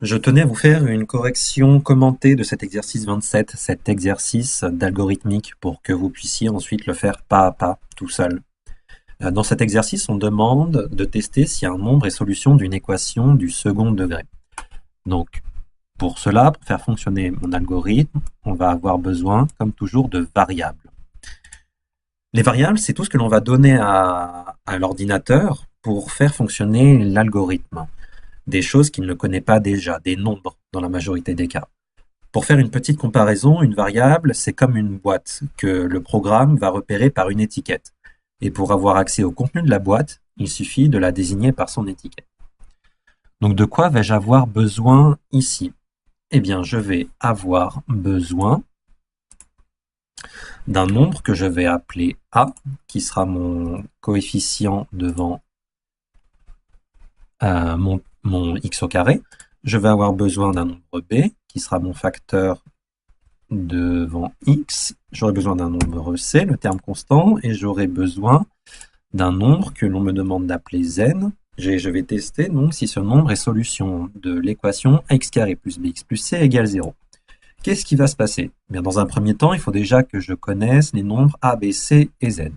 Je tenais à vous faire une correction commentée de cet exercice 27, cet exercice d'algorithmique pour que vous puissiez ensuite le faire pas à pas, tout seul. Dans cet exercice, on demande de tester si un nombre est solution d'une équation du second degré. Donc, pour cela, pour faire fonctionner mon algorithme, on va avoir besoin, comme toujours, de variables. Les variables, c'est tout ce que l'on va donner à l'ordinateur pour faire fonctionner l'algorithme. Des choses qu'il ne connaît pas déjà, des nombres dans la majorité des cas. Pour faire une petite comparaison, une variable, c'est comme une boîte que le programme va repérer par une étiquette. Et pour avoir accès au contenu de la boîte, il suffit de la désigner par son étiquette. Donc de quoi vais-je avoir besoin ici? Eh bien, je vais avoir besoin d'un nombre que je vais appeler A, qui sera mon coefficient devant mon x au carré. Je vais avoir besoin d'un nombre B, qui sera mon facteur devant x. J'aurai besoin d'un nombre C, le terme constant, et j'aurai besoin d'un nombre que l'on me demande d'appeler z. Je vais tester donc si ce nombre est solution de l'équation x carré plus bx plus c égale 0. Qu'est-ce qui va se passer? Bien, dans un premier temps, il faut déjà que je connaisse les nombres a, b, c et z.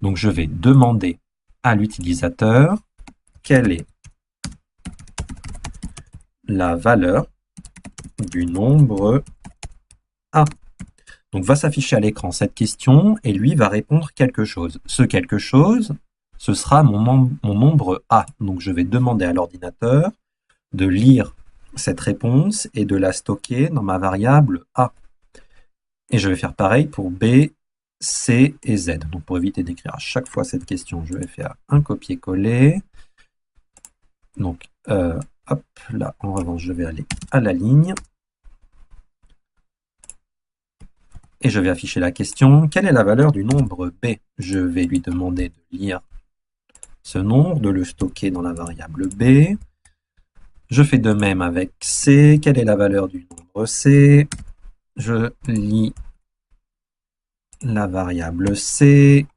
Donc je vais demander à l'utilisateur quelle est la valeur du nombre a. Donc va s'afficher à l'écran cette question et lui va répondre quelque chose. Ce quelque chose, ce sera mon nombre a. Donc je vais demander à l'ordinateur de lire cette réponse et de la stocker dans ma variable a. Et je vais faire pareil pour b, c et z. Donc pour éviter d'écrire à chaque fois cette question, je vais faire un copier-coller. Donc hop, là en revanche je vais aller à la ligne. Et je vais afficher la question, quelle est la valeur du nombre b? Je vais lui demander de lire ce nombre, de le stocker dans la variable b. Je fais de même avec c, quelle est la valeur du nombre c? Je lis la variable c.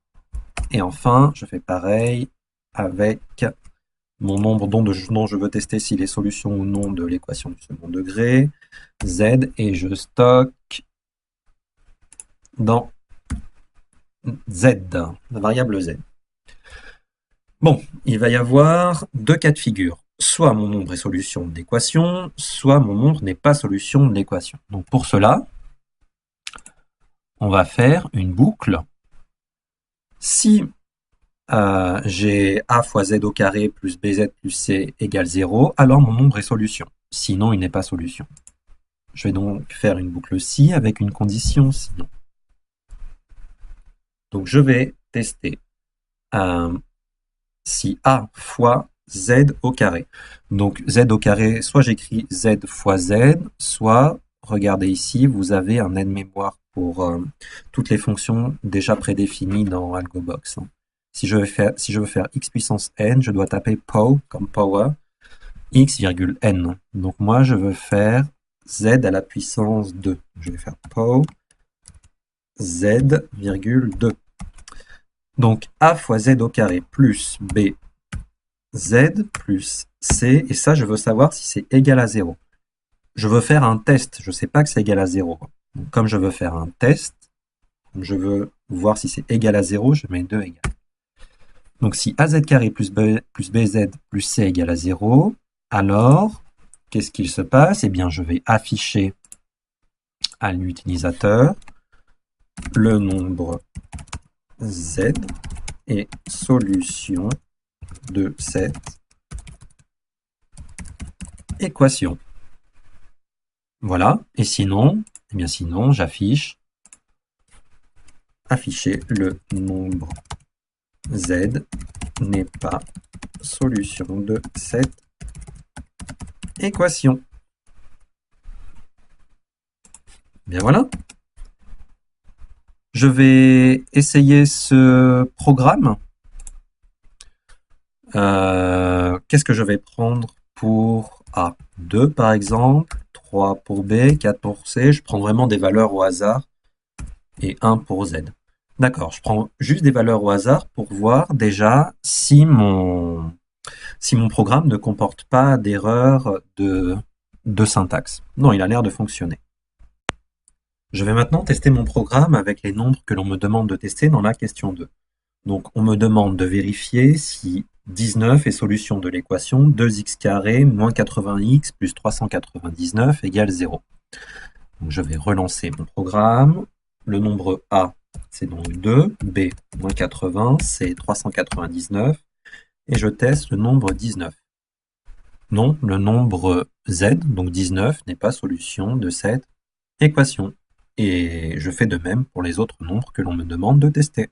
Et enfin, je fais pareil avec mon nombre dont je veux tester s'il est solution ou non de l'équation du second degré, z, et je stocke dans z, la variable z. Bon, il va y avoir deux cas de figure. Soit mon nombre est solution de l'équation, soit mon nombre n'est pas solution de l'équation. Donc pour cela, on va faire une boucle. Si j'ai a fois z au carré plus bz plus c égale 0, alors mon nombre est solution. Sinon, il n'est pas solution. Je vais donc faire une boucle si avec une condition sinon. Donc je vais tester si a fois z au carré. Donc z au carré, soit j'écris z fois z, soit, regardez ici, vous avez un aide-mémoire pour toutes les fonctions déjà prédéfinies dans AlgoBox. Si je veux faire x puissance n, je dois taper pow comme power, x virgule n. Donc moi, je veux faire z à la puissance 2. Je vais faire pow z virgule 2. Donc a fois z au carré plus b z plus c, et ça, je veux savoir si c'est égal à 0. Je veux faire un test, je ne sais pas que c'est égal à 0. Donc, comme je veux faire un test, je veux voir si c'est égal à 0, je mets 2 égale. Donc si az carré plus bz plus c égale à 0, alors, qu'est-ce qu'il se passe? Eh bien, je vais afficher à l'utilisateur le nombre z est solution de cette équation. Voilà. Et sinon, eh bien sinon, afficher le nombre z n'est pas solution de cette équation. Bien voilà. Je vais essayer ce programme. Qu'est-ce que je vais prendre pour A? 2 par exemple, 3 pour B, 4 pour C. Je prends vraiment des valeurs au hasard et 1 pour Z. D'accord, je prends juste des valeurs au hasard pour voir déjà si mon programme ne comporte pas d'erreur de de syntaxe. Non, il a l'air de fonctionner. Je vais maintenant tester mon programme avec les nombres que l'on me demande de tester dans la question 2. Donc, on me demande de vérifier si 19 est solution de l'équation 2x carré moins 80x plus 399 égale 0. Donc, je vais relancer mon programme. Le nombre A, c'est donc 2, B, moins 80, C, 399, et je teste le nombre 19. Non, le nombre Z, donc 19, n'est pas solution de cette équation. Et je fais de même pour les autres nombres que l'on me demande de tester.